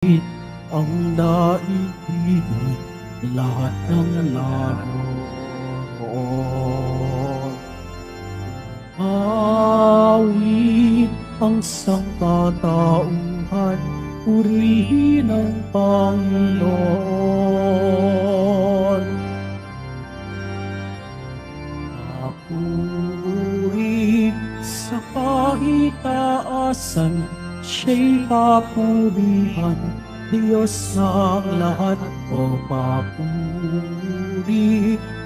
ang daigdigan, lahat ng naroon. Awit ang sangkatauhan, purihin ang Panginoon. Papuri sa kahitaasan, siya'y papurihan, Diyos ng lahat. O papuri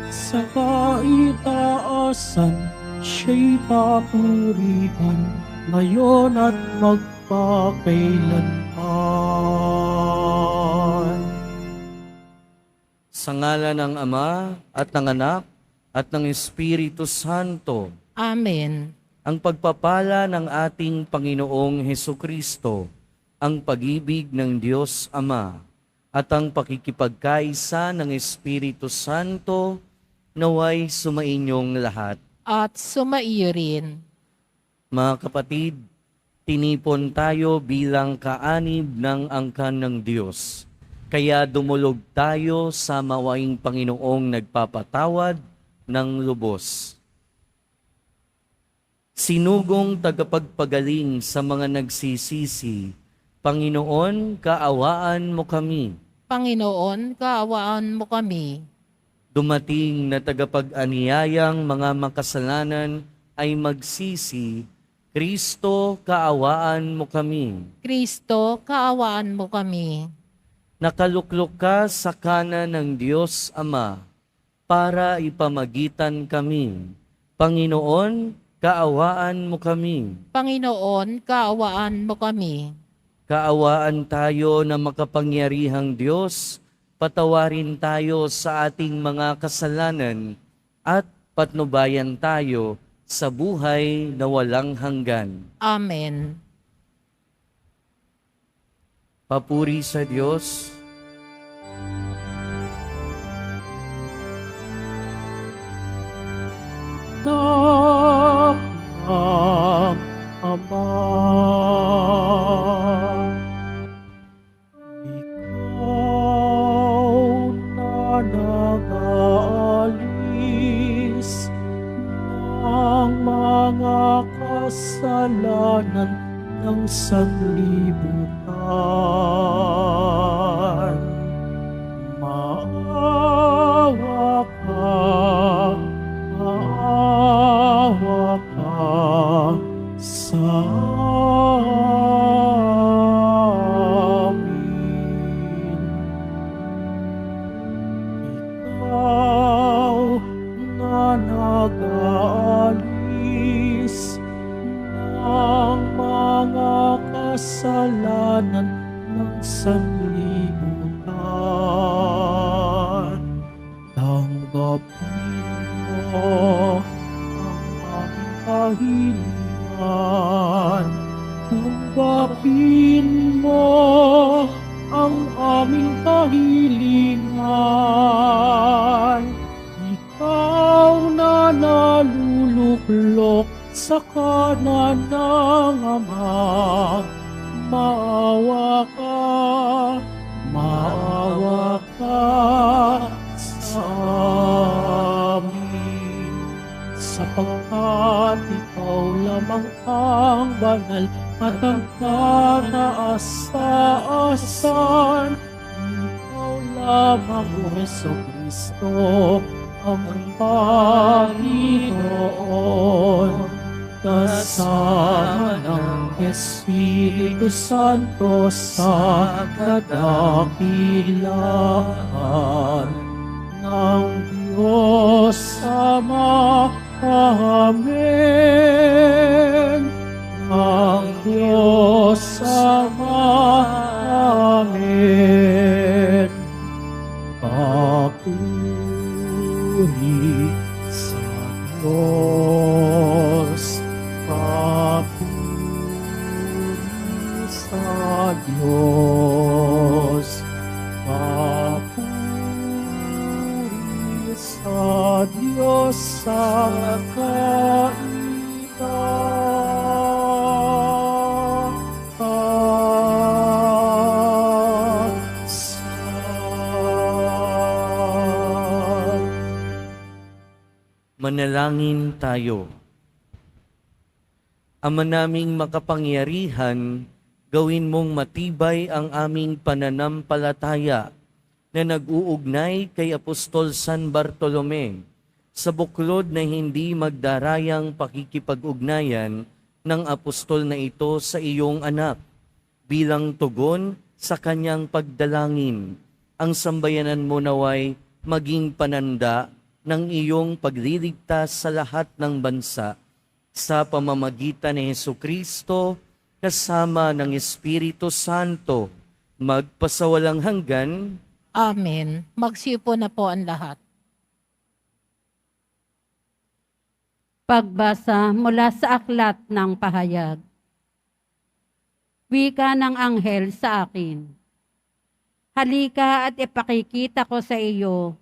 sa kahitaasan, siya'y papurihan, ngayon at magpakailanman. Sa ngalan ng Ama at ng Anak at ng Espiritu Santo, Amen. ang pagpapala ng ating Panginoong Hesukristo, ang pag-ibig ng Diyos Ama, at ang pakikipagkaisa ng Espiritu Santo, naway sumainyong lahat. At sumaiyo rin. Mga kapatid, tinipon tayo bilang kaanib ng angkan ng Diyos. Kaya dumulog tayo sa mawaing Panginoong nagpapatawad ng lubos. Sinugong tagapagpagaling sa mga nagsisisi, Panginoon, kaawaan mo kami. Panginoon, kaawaan mo kami. Dumating na tagapag-aniyayang mga makasalanan ay magsisi, Kristo, kaawaan mo kami. Kristo, kaawaan mo kami. Nakaluklok ka sa kanan ng Diyos Ama para ipamagitan kami. Panginoon, kaawaan mo kami. Panginoon, kaawaan mo kami. Kaawaan tayo na makapangyarihang Diyos, patawarin tayo sa ating mga kasalanan at patnubayan tayo sa buhay na walang hanggan. Amen. Papuri sa Diyos. Ng Ama, ikaw na nag-aalis ng mga kasalanan ng sanlibutan. Maawa ka sa amin. Ikaw na nag-aalis ng mga kasalanan ng sanlibutan. Tanggapin mo kahilingan, tanggapin mo ang aming kahilingan. Ikaw na naluluklok sa kanan ng Ama, maawa ka sa amin. Sapagkat ikaw lamang ang banal at ang kataasan. Ikaw lamang, O Jesucristo, ang Panginoon. Kasama ng Espiritu Santo sa kadakilaan ng Diyos Ama. Amen. Ang Diyos Ama. Amen. Papuri sa Diyos. Papuri sa Diyos. Papuri sa Diyos sa kailangan. Manalangin tayo. Ama naming makapangyarihan, gawin mong matibay ang aming pananampalataya na nag-uugnay kay Apostol San Bartolome sa buklod na hindi magdarayang pakikipag-ugnayan ng apostol na ito sa iyong anak bilang tugon sa kanyang pagdalangin. Ang sambayanan mo naway maging pananda ng iyong pagliligtas sa lahat ng bansa sa pamamagitan ni Hesukristo kasama ng Espiritu Santo, magpasawalang hanggan. Amen. Magsiupo na po ang lahat. Pagbasa mula sa aklat ng pahayag. Wika ng anghel sa akin. Halika at ipakikita ko sa iyo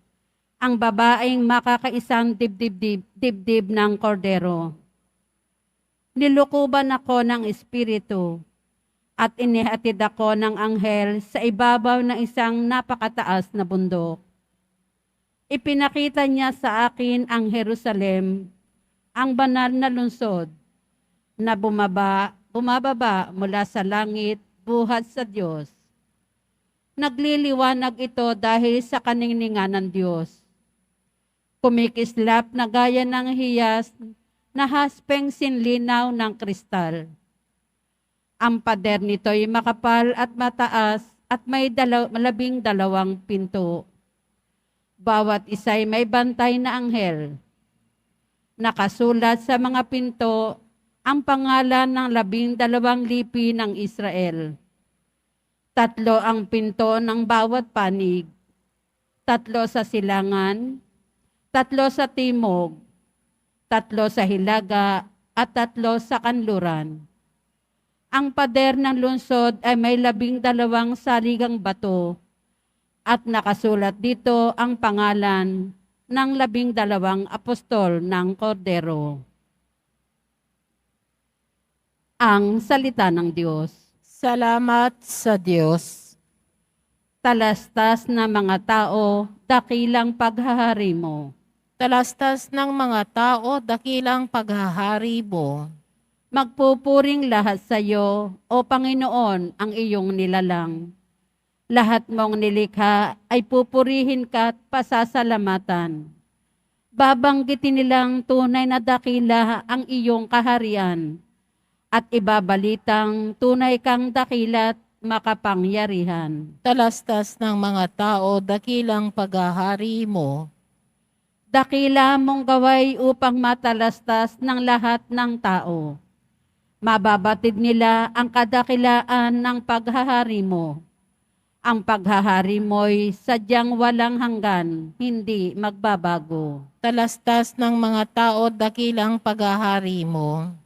ang babaeng makakaisang dibdib ng kordero. Nilukuban ako ng espiritu at inihatid ako ng anghel sa ibabaw ng isang napakataas na bundok. Ipinakita niya sa akin ang Jerusalem, ang banal na lungsod, na bumababa mula sa langit buhat sa Diyos. Nagliliwanag ito dahil sa kaningningan ng Diyos. Kumikislap na gaya ng hiyas na haspeng sinlinaw ng kristal. Ang pader nito'y makapal at mataas at may 12 pinto. Bawat isa'y may bantay na anghel. Nakasulat sa mga pinto ang pangalan ng 12 lipi ng Israel. 3 ang pinto ng bawat panig, 3 sa silangan, 3 sa timog, 3 sa hilaga, at 3 sa kanluran. Ang pader ng lungsod ay may 12 saligang bato, at nakasulat dito ang pangalan ng 12 apostol ng Kordero. Ang salita ng Diyos. Salamat sa Diyos. Talastas na mga tao, dakilang paghahari mo. Talastas ng mga tao, dakilang paghahari mo. Magpupuring lahat sa iyo, O Panginoon, ang iyong nilalang. Lahat mong nilikha ay pupurihin ka at pasasalamatan. Babanggitin nilang tunay na dakila ang iyong kaharian at ibabalitang tunay kang dakila't makapangyarihan. Talastas ng mga tao, dakilang paghahari mo. Dakila mong gaway upang matalastas ng lahat ng tao. Mababatid nila ang kadakilaan ng paghahari mo. Ang paghahari mo'y sadyang walang hanggan, hindi magbabago. Talastas ng mga tao, dakilang paghahari mo.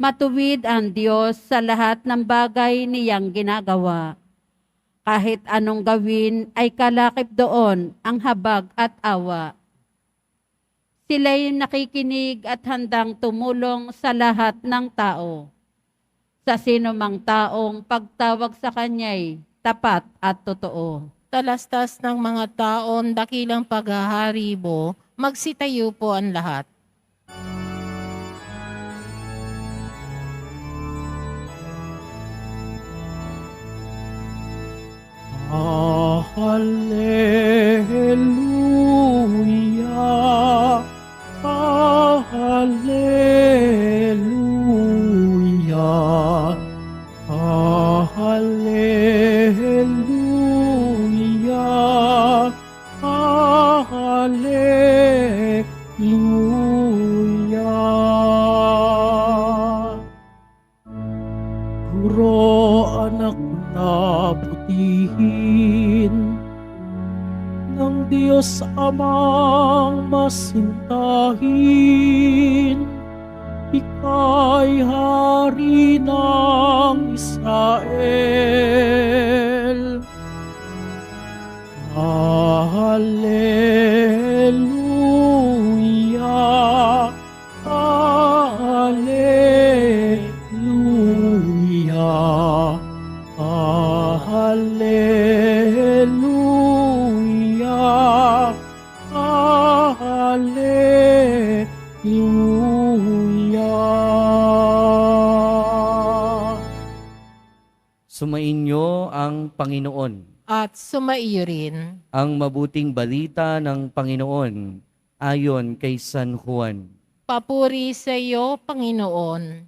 Matuwid ang Diyos sa lahat ng bagay niyang ginagawa. Kahit anong gawin ay kalakip doon ang habag at awa. Sila'y nakikinig at handang tumulong sa lahat ng tao. Sa sinumang taong pagtawag sa Kanya'y tapat at totoo. Talastas ng mga taon, dakilang paghahari mo. Magsitayo po ang lahat. Hallelujah, hallelujah, hallelujah, hallelujah. Puro anak na butihin ng Diyos Amang masintahin, Ika'y hari ng Israel. Hallelujah, hallelujah, hallelujah, hallelujah. Hallelujah. Sumainyo ang Panginoon. At sumaiyo rin. Ang mabuting balita ng Panginoon ayon kay San Juan. Papuri sa iyo, Panginoon.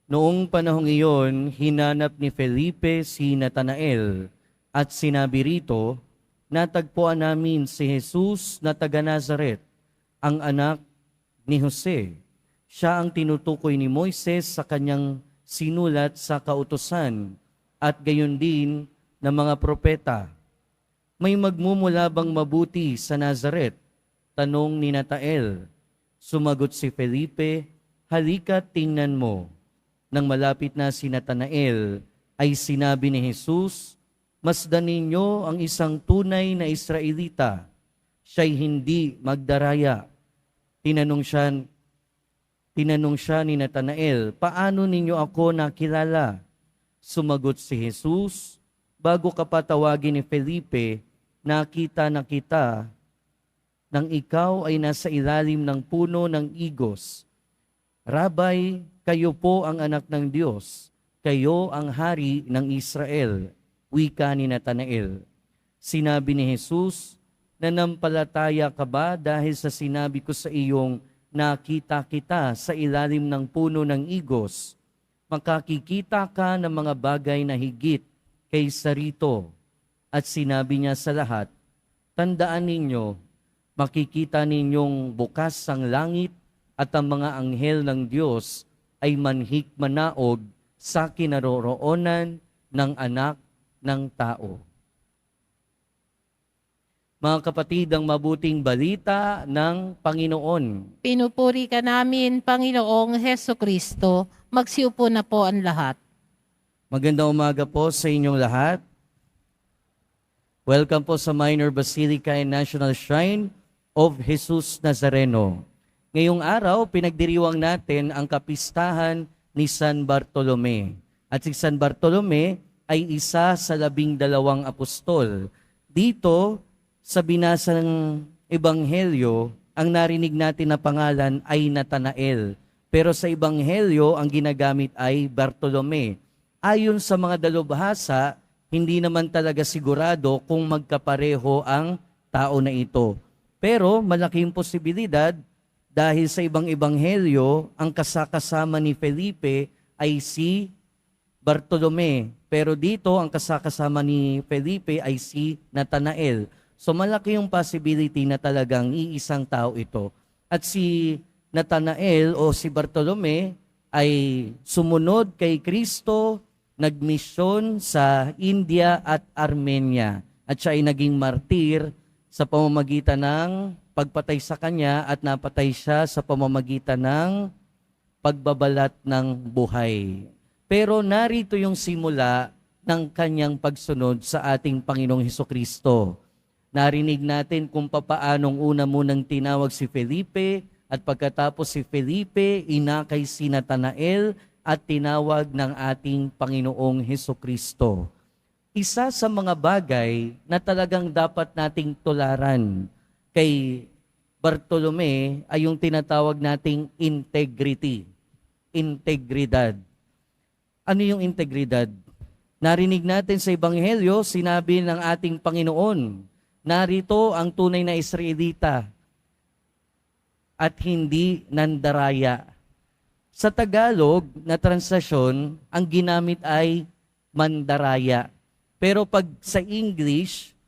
Noong panahong iyon, hinanap ni Felipe si Natanael at sinabi rito, natagpuan namin si Jesus na taga Nazaret, ang anak ni Jose. Siya ang tinutukoy ni Moises sa kanyang sinulat sa kautusan at gayon din ng mga propeta. May magmumula bang mabuti sa Nazaret? Tanong ni Natanael. Sumagot si Felipe, halika tingnan mo. Nang malapit na si Natanael, ay sinabi ni Jesus, masdan ninyo ang isang tunay na Israelita. Siya'y hindi magdaraya. Tinanong siya ni Natanael, paano ninyo ako nakilala? Sumagot si Jesus, bago ka patawagin ni Felipe, nakita na kita nang ikaw ay nasa ilalim ng puno ng igos. Rabay, kayo po ang anak ng Diyos, kayo ang hari ng Israel, wika ni Natanael. Sinabi ni Jesus, nanampalataya ka ba dahil sa sinabi ko sa iyong nakita kita sa ilalim ng puno ng igos? Makakikita ka ng mga bagay na higit kaysa rito. At sinabi niya sa lahat, tandaan ninyo, makikita ninyong bukas ang langit at ang mga anghel ng Diyos ay manhik manaog sa kinaroroonan ng anak ng tao. Mga kapatid, ang mabuting balita ng Panginoon. Pinupuri ka namin, Panginoong Heso Kristo. Magsiupo na po ang lahat. Magandang umaga po sa inyong lahat. Welcome po sa Minor Basilica and National Shrine of Jesus Nazareno. Ngayong araw, pinagdiriwang natin ang kapistahan ni San Bartolome. At si San Bartolome ay isa sa 12 apostol. Dito, sa binasa ng Ebanghelyo, ang narinig natin na pangalan ay Natanael. Pero sa Ebanghelyo, ang ginagamit ay Bartolome. Ayon sa mga dalubhasa, hindi naman talaga sigurado kung magkapareho ang tao na ito. Pero malaking posibilidad dahil sa ibang Ebanghelyo, ang kasakasama ni Felipe ay si Bartolome. Pero dito, ang kasakasama ni Felipe ay si Natanael. So malaki yung possibility na talagang iisang tao ito. At si Natanael o si Bartolome ay sumunod kay Kristo, nagmisyon sa India at Armenia. At siya ay naging martir sa pamamagitan ng pagpatay sa kanya at napatay siya sa pamamagitan ng pagbabalat ng buhay. Pero narito yung simula ng kanyang pagsunod sa ating Panginoong Hesukristo. Narinig natin kung papaanong una munang tinawag si Felipe at pagkatapos si Felipe, inakay si Natanael at tinawag ng ating Panginoong Hesukristo. Isa sa mga bagay na talagang dapat nating tularan kay Bartolome ay yung tinatawag nating integrity, integridad. Ano yung integridad? Narinig natin sa Ebanghelyo, sinabi ng ating Panginoon, narito ang tunay na Israelita at hindi nandaraya. Sa Tagalog na translasyon, ang ginamit ay mandaraya. Pero pag sa English,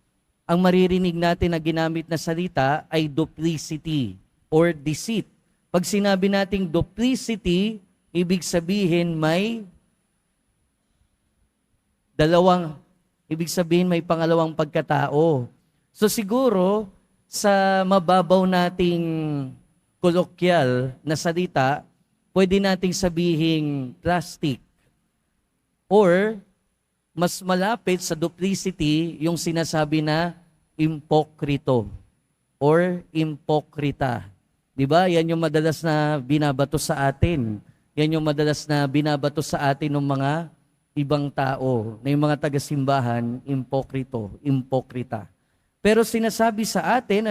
ang maririnig natin na ginamit na salita ay duplicity or deceit. Pag sinabi nating duplicity, ibig sabihin may may pangalawang pagkatao. So siguro, sa mababaw nating kolokyal na salita, pwede nating sabihin plastic. Or, mas malapit sa duplicity, yung sinasabi na impokrito or impokrita. Diba? Yan yung madalas na binabato sa atin. Yan yung madalas na binabato sa atin ng mga ibang tao, na yung mga taga-simbahan, impokrito, impokrita. Pero sinasabi sa atin,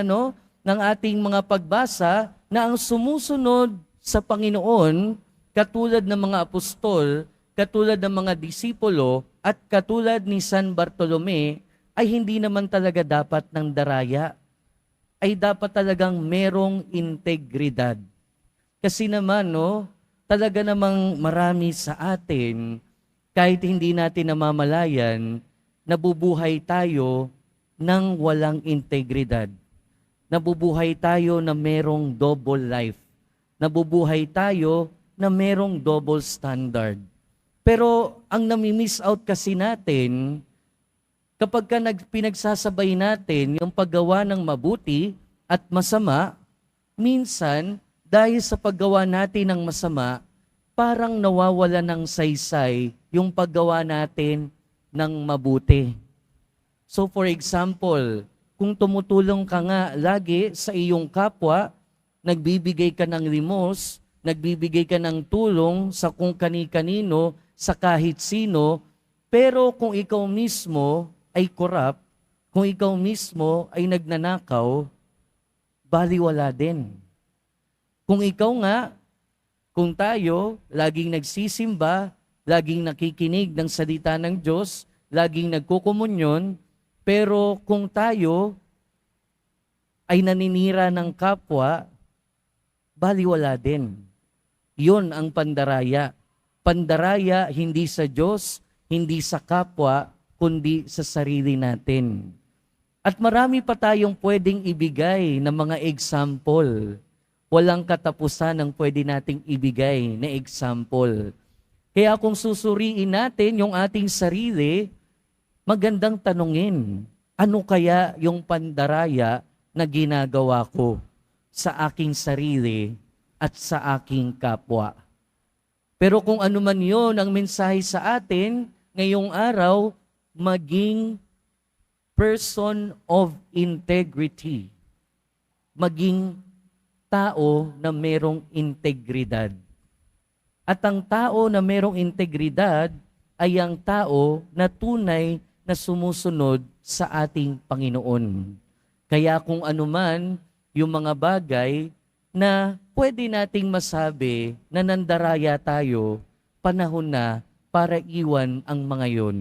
ng ating mga pagbasa na ang sumusunod sa Panginoon, katulad ng mga apostol, katulad ng mga disipulo, at katulad ni San Bartolome, ay hindi naman talaga dapat ng daraya. Ay dapat talagang merong integridad. Kasi naman, talaga namang marami sa atin, kahit hindi natin namamalayan, nabubuhay tayo ng walang integridad. Nabubuhay tayo na merong double life. Nabubuhay tayo na merong double standard. Pero ang nami-miss out kasi natin, kapag pinagsasabay natin yung paggawa ng mabuti at masama, minsan, dahil sa paggawa natin ng masama, parang nawawala ng saysay yung paggawa natin ng mabuti. So for example, kung tumutulong ka nga lagi sa iyong kapwa, nagbibigay ka ng limos, nagbibigay ka ng tulong sa kung kani-kanino, sa kahit sino, pero kung ikaw mismo ay corrupt, kung ikaw mismo ay nagnanakaw, baliwala din. Kung ikaw nga, kung tayo, laging nagsisimba, laging nakikinig ng salita ng Diyos, laging nagkukumunyon, pero kung tayo ay naninira ng kapwa, baliwala din. Yun ang pandaraya. Pandaraya hindi sa Diyos, hindi sa kapwa, kundi sa sarili natin. At marami pa tayong pwedeng ibigay na mga example. Walang katapusan ang pwede nating ibigay na example. Kaya kung susuriin natin yung ating sarili, magandang tanungin, ano kaya yung pandaraya na ginagawa ko sa aking sarili at sa aking kapwa? Pero kung ano man yun ang mensahe sa atin, ngayong araw, maging person of integrity. Maging tao na merong integridad. At ang tao na merong integridad ay ang tao na tunay na sumusunod sa ating Panginoon. Kaya kung anuman yung mga bagay na pwede nating masabi na nandaraya tayo, panahon na para iwan ang mga yon.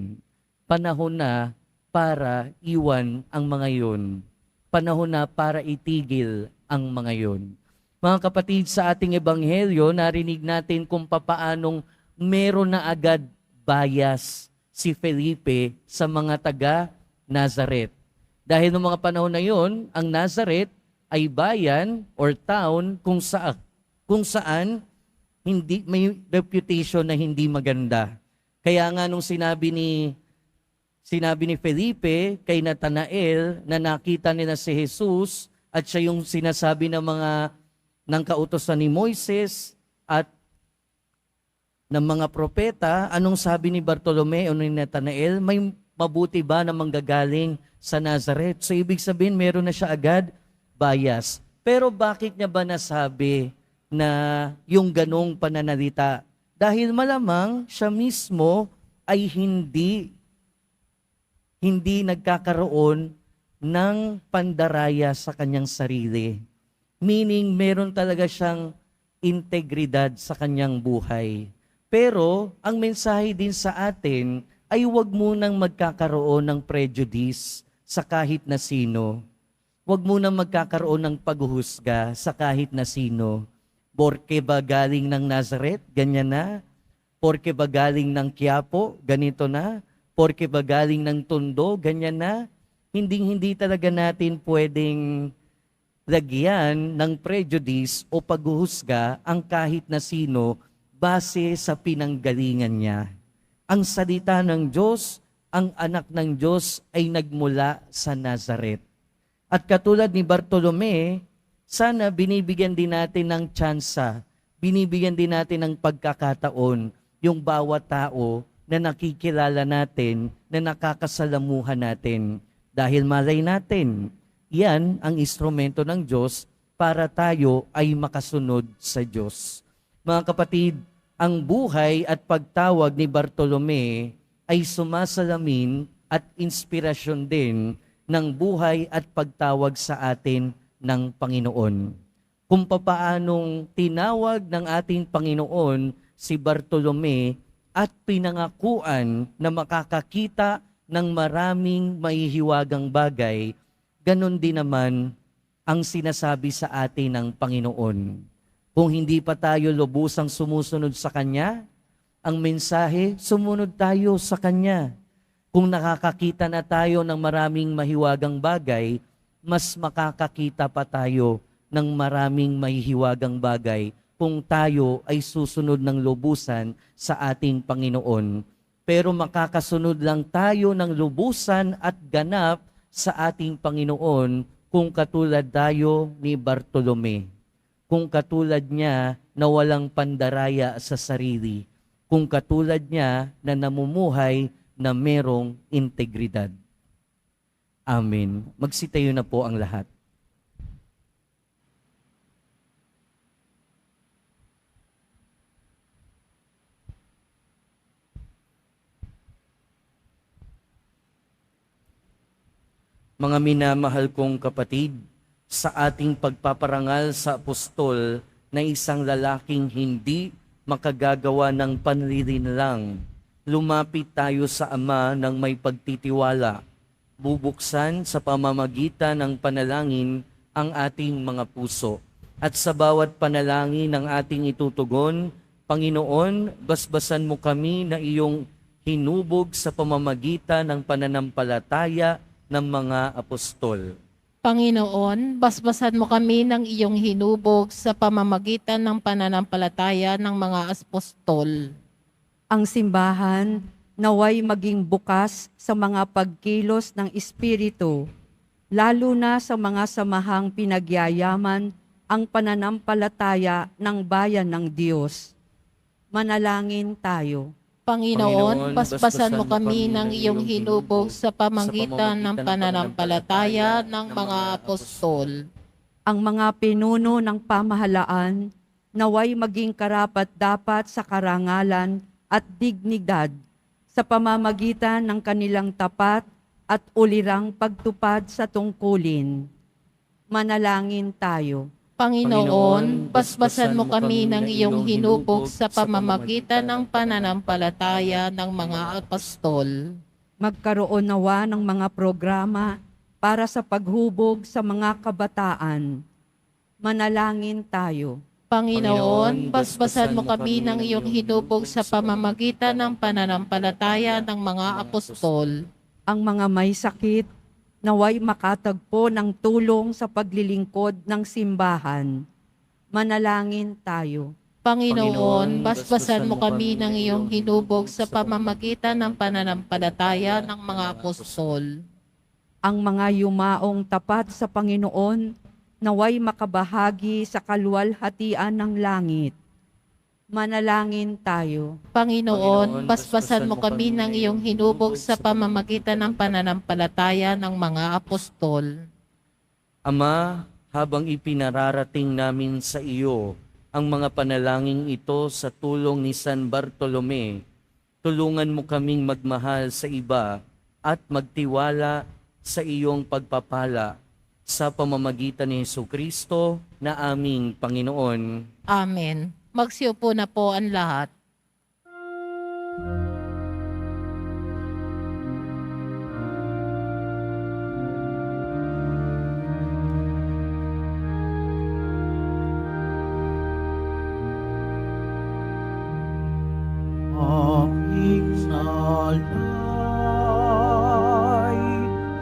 Panahon na para iwan ang mga yon. Panahon na para itigil ang mga yon. Mga kapatid, sa ating ebanghelyo, narinig natin kung papaanong meron na agad bias si Felipe sa mga taga Nazaret. Dahil noong mga panahon na yon, ang Nazaret ay bayan or town kung saan hindi may reputation na hindi maganda. Kaya nga nung sinabi ni Felipe kay Natanael na nakita nila si Jesus at siya yung sinasabi ng kautosan ni Moises at ng mga propeta, anong sabi ni Bartolome o ni Natanael? May mabuti ba na manggagaling sa Nazaret? So ibig sabihin meron na siya agad bias. Pero bakit niya ba nasabi na yung ganong pananalita? Dahil malamang siya mismo ay hindi nagkakaroon ng pandaraya sa kanyang sarili. Meaning, meron talaga siyang integridad sa kanyang buhay. Pero, ang mensahe din sa atin ay huwag munang magkakaroon ng prejudice sa kahit na sino. Huwag munang magkakaroon ng paghuhusga sa kahit na sino. Porke ba galing ng Nazaret? Ganyan na. Porke ba galing ng Quiapo? Ganito na. Porke ba galing ng Tondo? Ganyan na. Hindi talaga natin pwedeng lagyan ng prejudice o paghuhusga ang kahit na sino base sa pinanggalingan niya. Ang salita ng Diyos, ang anak ng Diyos ay nagmula sa Nazaret. At katulad ni Bartolome, sana binibigyan din natin ng tsansa, binibigyan din natin ng pagkakataon yung bawat tao na nakikilala natin, na nakakasalamuhan natin. Dahil malay natin, yan ang instrumento ng Diyos para tayo ay makasunod sa Diyos. Mga kapatid, ang buhay at pagtawag ni Bartolome ay sumasalamin at inspirasyon din ng buhay at pagtawag sa atin ng Panginoon. Kung papaanong tinawag ng ating Panginoon si Bartolome at pinangakuan na makakakita ng maraming maihiwagang bagay, ganon din naman ang sinasabi sa atin ng Panginoon. Kung hindi pa tayo lubusang sumusunod sa Kanya, ang mensahe, sumunod tayo sa Kanya. Kung nakakakita na tayo ng maraming mahiwagang bagay, mas makakakita pa tayo ng maraming mahihiwagang bagay kung tayo ay susunod ng lubusan sa ating Panginoon. Pero makakasunod lang tayo ng lubusan at ganap sa ating Panginoon kung katulad tayo ni Bartolome. Kung katulad niya na walang pandaraya sa sarili. Kung katulad niya na namumuhay na merong integridad. Amen. Magsitayo na po ang lahat. Mga minamahal kong kapatid, sa ating pagpaparangal sa apostol na isang lalaking hindi makagagawa ng panlilinlang, lumapit tayo sa Ama ng may pagtitiwala, bubuksan sa pamamagitan ng panalangin ang ating mga puso. At sa bawat panalangin ng ating itutugon, Panginoon, basbasan mo kami na iyong hinubog sa pamamagitan ng pananampalataya ng mga apostol. Panginoon, basbasan mo kami ng iyong hinubog sa pamamagitan ng pananampalataya ng mga apostol. Ang simbahan naway maging bukas sa mga pagkilos ng Espiritu, lalo na sa mga samahang pinagyayaman ang pananampalataya ng bayan ng Diyos. Manalangin tayo. Panginoon, basbasan mo kami ng iyong hinubog sa pamamagitan ng pananampalataya ng mga apostol. Ang mga pinuno ng pamahalaan naway maging karapat-dapat sa karangalan at dignidad sa pamamagitan ng kanilang tapat at ulirang pagtupad sa tungkulin. Manalangin tayo. Panginoon, basbasan mo kami ng iyong hinubog sa pamamagitan ng pananampalataya ng mga apostol. Magkaroon nawa ng mga programa para sa paghubog sa mga kabataan. Manalangin tayo. Panginoon, basbasan mo kami ng iyong hinubog sa pamamagitan ng pananampalataya ng mga apostol. Ang mga may sakit, naway makatagpo ng tulong sa paglilingkod ng simbahan. Manalangin tayo. Panginoon, basbasan mo kami ng iyong hinubog sa pamamagitan ng pananampalataya ng mga apostol. Ang mga yumaong tapat sa Panginoon, naway makabahagi sa kaluwalhatian ng langit. Manalangin tayo. Panginoon, basbasan mo kami ng iyong hinubog sa pamamagitan ng pananampalataya ng mga apostol. Ama, habang ipinararating namin sa iyo ang mga panalangin ito sa tulong ni San Bartolome, tulungan mo kaming magmahal sa iba at magtiwala sa iyong pagpapala sa pamamagitan ni Jesucristo na aming Panginoon. Amen. Magsiupo na po ang lahat. Aming salay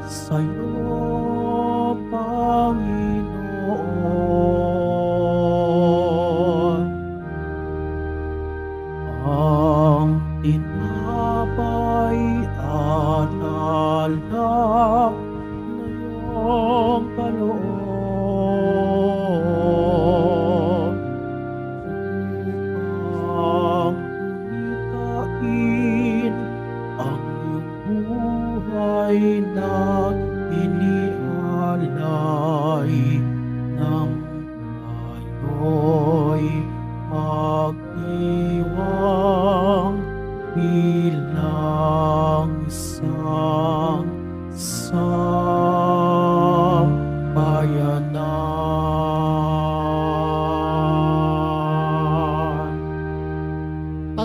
sa'yo, Panginoon. Ang tinapay at alak na iyong kaloob upang unitain ang iyong buhay na inialay ng tayo'y magdiwang bilang isang sambayanan.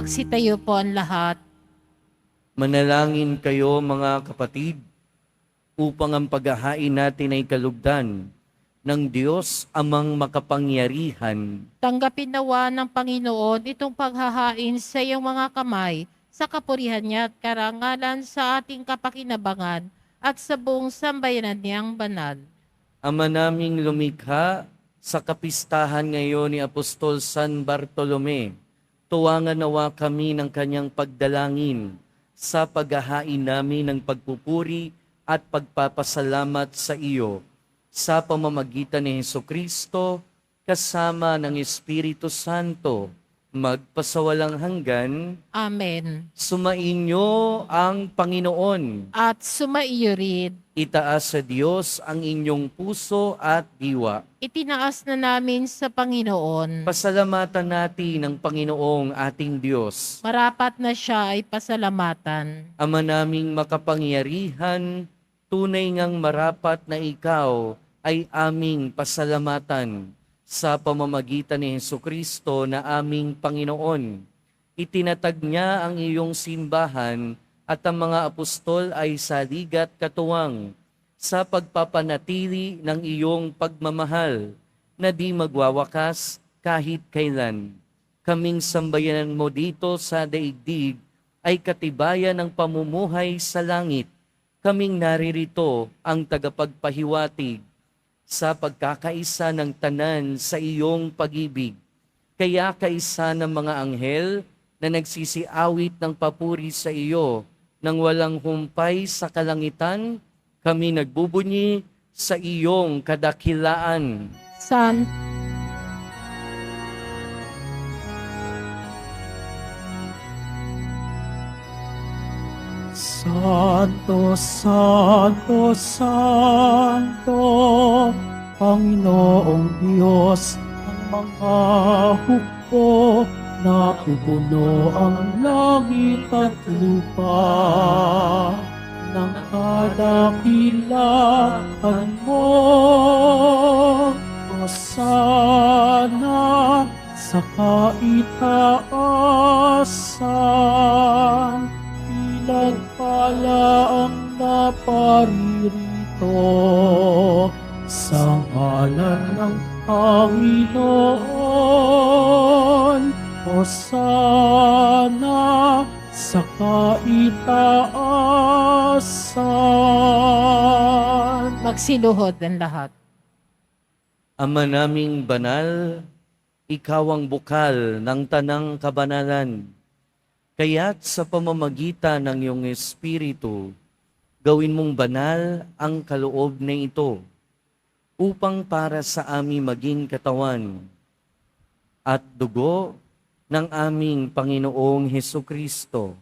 Magsitayo po ang lahat. Manalangin kayo mga kapatid, upang ang paghahain natin ay kalugdan ng Diyos amang makapangyarihan. Tanggapin nawa ng Panginoon itong paghahain sa iyong mga kamay, sa kapurihan niya at karangalan sa ating kapakinabangan at sa buong sambayanan niyang banal. Ama naming lumikha, sa kapistahan ngayon ni Apostol San Bartolome, tuwangan nawa kami ng kanyang pagdalangin sa paghahain namin ng pagpupuri at pagpapasalamat sa iyo sa pamamagitan ni Hesukristo kasama ng Espiritu Santo magpasawalang hanggan. Amen. Sumainyo ang Panginoon. At sumaiyo rin. Itaas sa Diyos ang inyong puso at diwa. Itinaas na namin sa Panginoon. Pasalamatan natin ang Panginoong ating Diyos. Marapat na siya ay pasalamatan. Ama naming makapangyarihan, tunay ngang marapat na ikaw ay aming pasalamatan sa pamamagitan ni Hesukristo na aming Panginoon. Itinatag niya ang iyong simbahan at ang mga apostol ay saligat katuwang sa pagpapanatili ng iyong pagmamahal na di magwawakas kahit kailan. Kaming sambayanan mo dito sa daigdig ay katibayan ng pamumuhay sa langit. Kaming naririto ang tagapagpahiwatig sa pagkakaisa ng tanan sa iyong pag-ibig. Kaya kaisa ng mga anghel na nagsisiawit ng papuri sa iyo nang walang humpay sa kalangitan, kami nagbubunyi sa iyong kadakilaan. San Santo, Santo, Santo, Panginoong Diyos ng mga hukbo, na pupuno ang langit at lupa ng kadakilaan mo. Hosana sa kaitaasan, pinagpala ang naparirito sa ngalan ng Panginoon. Hosana sa kaitaasan. magsiluhod ang lahat. Ama naming banal, ikaw ang bukal ng tanang kabanalan. Kaya't sa pamamagitan ng iyong Espiritu, gawin mong banal ang kaloob na ito, upang para sa amin maging katawan at dugo ng aming Panginoong Hesukristo.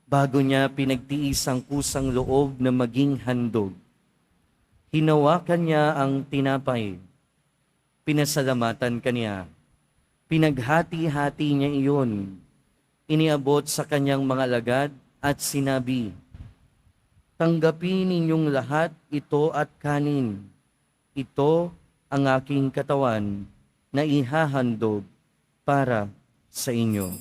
Bago niya pinagtiis ang kusang loob na maging handog, hinawakan niya ang tinapay, pinasalamatan kaniya, pinaghati-hati niya iyon, iniabot sa kanyang mga alagad at sinabi, "Tanggapin ninyong lahat ito at kanin. Ito ang aking katawan na ihahandog para sa inyo."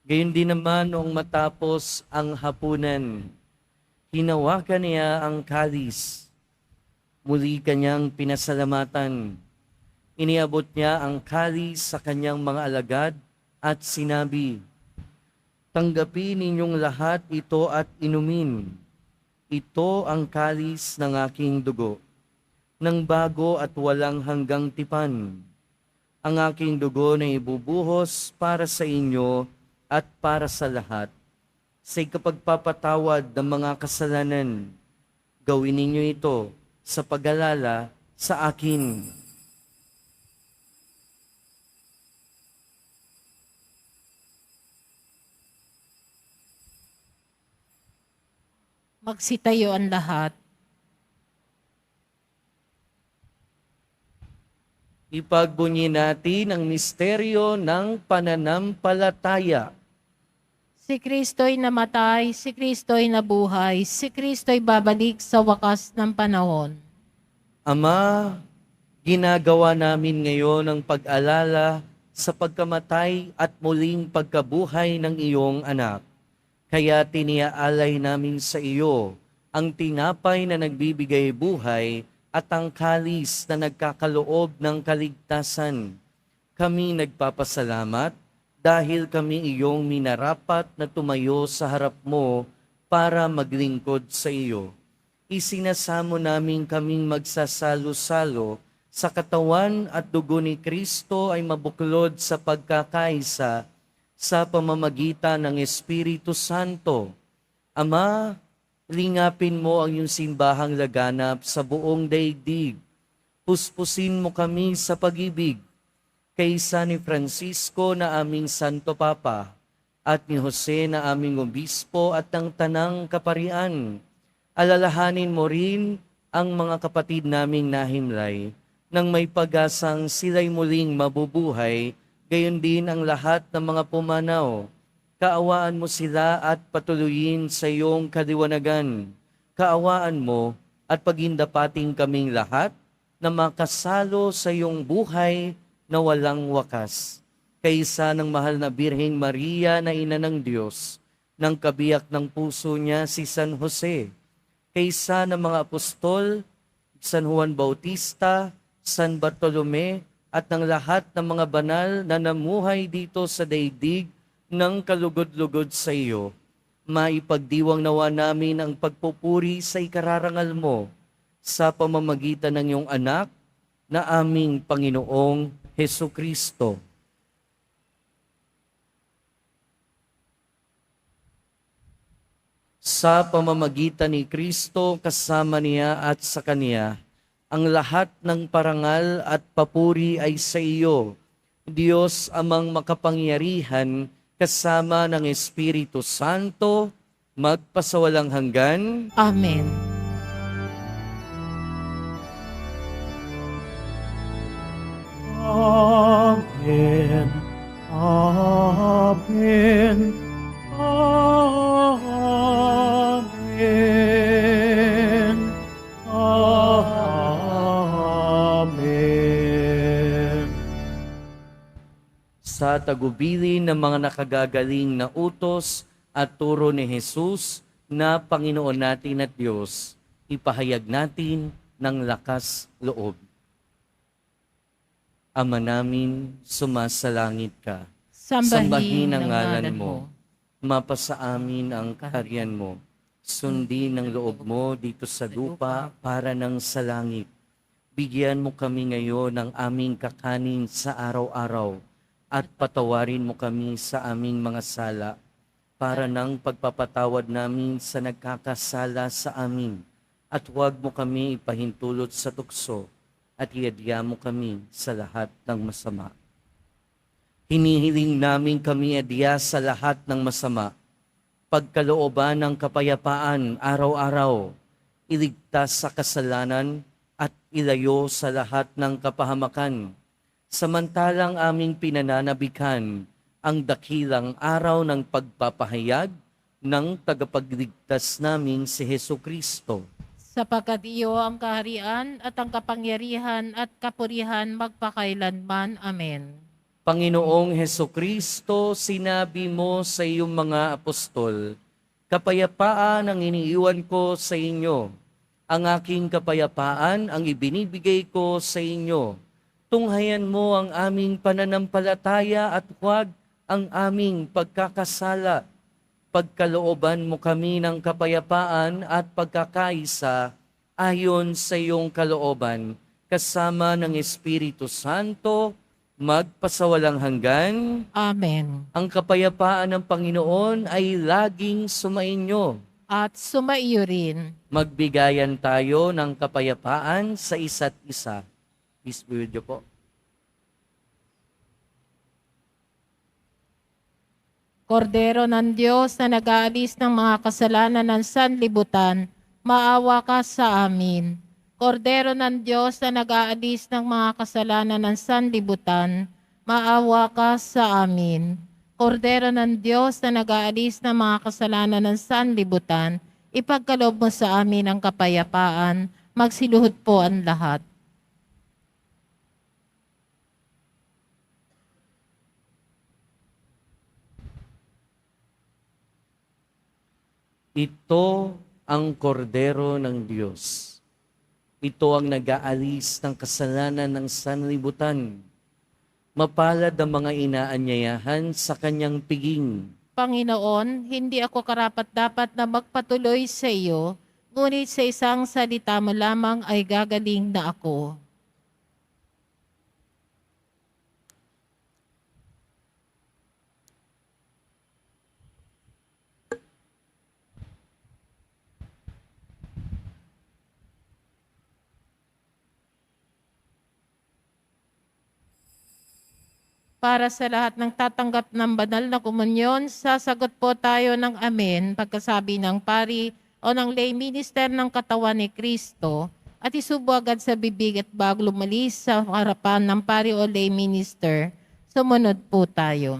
Gayon din naman noong matapos ang hapunan, hinawakan niya ang kalis. Muli kanyang pinasalamatan. Iniabot niya ang kalis sa kanyang mga alagad at sinabi, "Tanggapin ninyong lahat ito at inumin. Ito ang kalis ng aking dugo, ng bago at walang hanggang tipan. Ang aking dugo na ibubuhos para sa inyo at para sa lahat, sa ikapagpapatawad ng mga kasalanan. Gawin ninyo ito sa pag-alala sa akin." Magsitayo ang lahat. Ipagbunyi natin ang misteryo ng pananampalataya. Si Kristo'y namatay, si Kristo'y nabuhay, si Kristo'y babalik sa wakas ng panahon. Ama, ginagawa namin ngayon ang pag-alala sa pagkamatay at muling pagkabuhay ng iyong anak. Kaya tiniaalay namin sa iyo ang tinapay na nagbibigay buhay at ang kalis na nagkakaloob ng kaligtasan. Kami nagpapasalamat dahil kami iyong minarapat na tumayo sa harap mo para maglingkod sa iyo. Isinasamo namin kaming magsasalo-salo sa katawan at dugo ni Kristo ay mabuklod sa pagkakaisa sa pamamagitan ng Espiritu Santo. Ama, lingapin mo ang iyong simbahang laganap sa buong daigdig. Puspusin mo kami sa pag-ibig kaysa ni Francisco na aming Santo Papa at ni Jose na aming Obispo at ng Tanang Kaparian. Alalahanin mo rin ang mga kapatid naming nahimlay nang may pag-asang sila'y muling mabubuhay, gayon din ang lahat ng mga pumanaw. Kaawaan mo sila at patuloyin sa iyong kaliwanagan. Kaawaan mo at pagindapating kaming lahat na makasalo sa iyong buhay na walang wakas. Kaysa ng mahal na Birheng Maria na ina ng Diyos, ng kabiyak ng puso niya si San Jose, kaysa ng mga apostol, San Juan Bautista, San Bartolome, at ng lahat ng mga banal na namuhay dito sa daigdig ng kalugod-lugod sa iyo, maipagdiwang nawa namin ang pagpupuri sa ikararangal mo sa pamamagitan ng iyong anak na aming Panginoong Hesukristo. Sa pamamagitan ni Kristo, kasama niya at sa Kanya, ang lahat ng parangal at papuri ay sa iyo, Diyos amang makapangyarihan, kasama ng Espiritu Santo, magpasawalang hanggan. Amen. Amen. Amen. Amen. Amen. Sa tagubilin ng mga nakagagaling na utos at turo ni Jesus na Panginoon natin at Diyos, ipahayag natin ng lakas loob. Ama namin, sumasalangit ka. Sambahin ang ngalan mo. Mapasa amin ang kaharian mo. Sundin ang loob mo dito sa lupa para ng sa langit. Bigyan mo kami ngayon ng aming kakanin sa araw-araw at patawarin mo kami sa aming mga sala para ng pagpapatawad namin sa nagkakasala sa amin. At huwag mo kami ipahintulot sa tukso at iadya mo kami sa lahat ng masama. Hinihiling namin kami adya sa lahat ng masama, pagkalooban ng kapayapaan araw-araw, iligtas sa kasalanan at ilayo sa lahat ng kapahamakan, samantalang aming pinananabikan ang dakilang araw ng pagpapahayag ng tagapagligtas namin si Hesukristo. Sapagkat iyo ang kaharian at ang kapangyarihan at kapurihan magpakailanman. Amen. Panginoong Hesukristo, sinabi mo sa iyong mga apostol, kapayapaan ang iniiwan ko sa inyo. Ang aking kapayapaan ang ibinibigay ko sa inyo. Tunghayan mo ang aming pananampalataya at huwag ang aming pagkakasala. Pagkalooban mo kami ng kapayapaan at pagkakaisa ayon sa iyong kalooban, kasama ng Espiritu Santo, magpasawalang hanggan. Amen. Ang kapayapaan ng Panginoon ay laging sumainyo. At sumaiyo rin. Magbigayan tayo ng kapayapaan sa isa't isa. Peace be with you po. Kordero ng Diyos na nag-aalis ng mga kasalanan ng sanlibutan, maawa ka sa amin. Kordero ng Diyos na nag-aalis ng mga kasalanan ng sanlibutan, maawa ka sa amin. Kordero ng Diyos na nag-aalis ng mga kasalanan ng sanlibutan, ipagkaloob mo sa amin ang kapayapaan, magsiluhod po ang lahat. Ito ang kordero ng Diyos. Ito ang nag-aalis ng kasalanan ng sanlibutan. Mapalad ang mga inaanyayahan sa kanyang piging. Panginoon, hindi ako karapat-dapat na magpatuloy sa iyo, ngunit sa isang salita mo lamang ay gagaling na ako. Para sa lahat ng tatanggap ng banal na komunyon, sasagot po tayo ng amen pagkasabi ng pari o ng lay minister ng katawan ni Kristo at isubo agad sa bibig at bago lumalis sa harapan ng pari o lay minister, sumunod po tayo.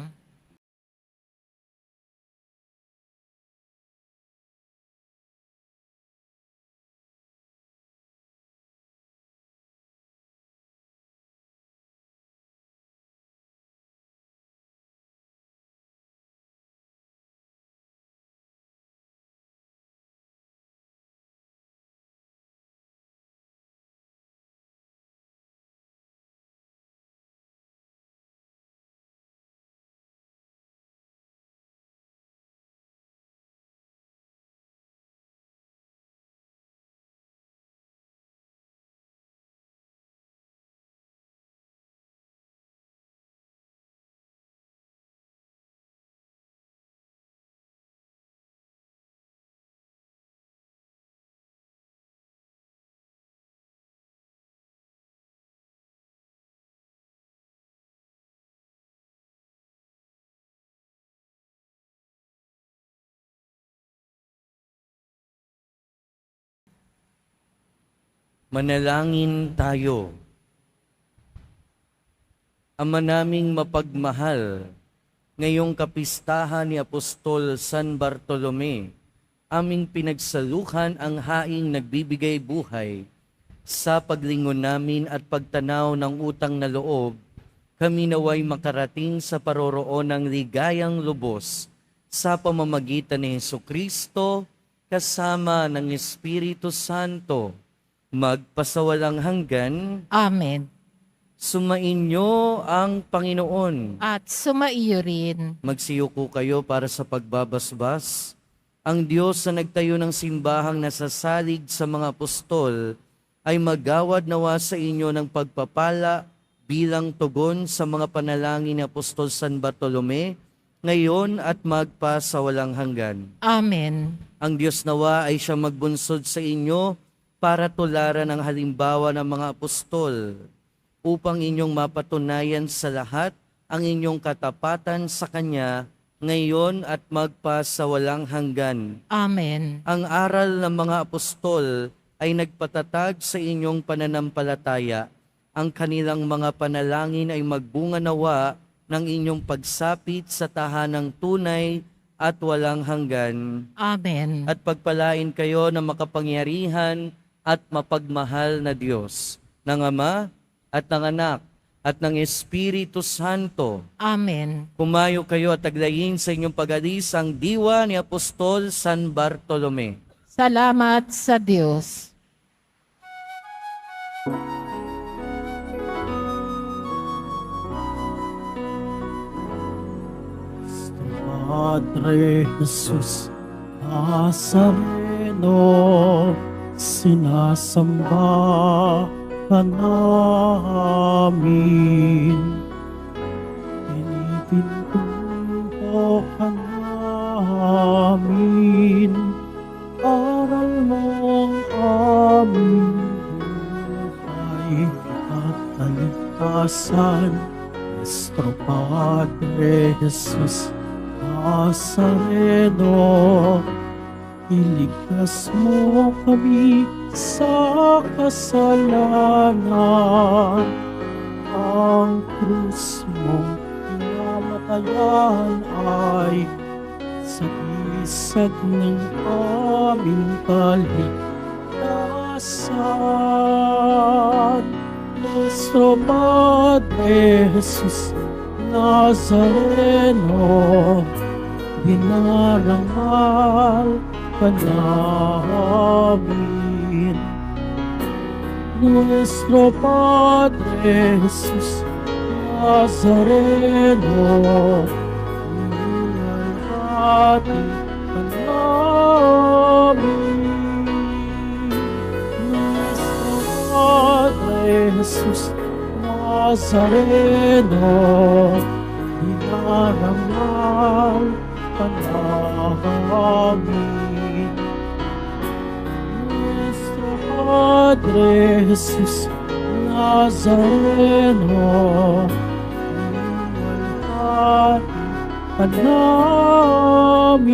Manalangin tayo. Ama naming mapagmahal, ngayong kapistahan ni Apostol San Bartolome, aming pinagsaluhan ang haing nagbibigay buhay. Sa paglingon namin at pagtanaw ng utang na loob, kami naway makarating sa paroroon ng ligayang lubos sa pamamagitan ni Hesukristo kasama ng Espiritu Santo, magpasawalang hanggan. Amen. Sumainyo ang Panginoon. At sumaiyo rin. Magsiyuko kayo para sa pagbabasbas. Ang Diyos na nagtayo ng simbahang nasasalig sa mga apostol ay magawad nawa sa inyo ng pagpapala bilang tugon sa mga panalangin ni Apostol San Bartolome, ngayon at magpasawalang hanggan. Amen. Ang Diyos nawa ay siyang magbunsod sa inyo para tularan ang halimbawa ng mga apostol, upang inyong mapatunayan sa lahat ang inyong katapatan sa Kanya, ngayon at magpasawalang hanggan. Amen. Ang aral ng mga apostol ay nagpatatag sa inyong pananampalataya. Ang kanilang mga panalangin ay magbunga nawa ng inyong pagsapit sa tahanang tunay at walang hanggan. Amen. At pagpalain kayo ng makapangyarihan at mapagmahal na Diyos, ng Ama at ng Anak at ng Espiritu Santo. Amen. Kumayo kayo at taglayin sa inyong pag-alis ang diwa ni Apostol San Bartolome. Salamat sa Diyos. Padre Jesus Nazareno, sinasamba ka namin, pinipintuho ka namin, aral mong aming buhay at kaligtasan. Nuestro Padre Jesus Nazareno, iligtas mo kami sa kasalanan. Ang krus mong pinamatay Kayan ay sa isag ng aming kaligtasan. Nuestro Padre Jesus Nazareno, dinarangal ka namin. Nuestro Padre Jesus Nazareno, inalhati ka namin. Nuestro Padre Jesus Nazareno, dinarangal ka namin. Nuestro Padre Jesus Nazareno, inalhati ka namin.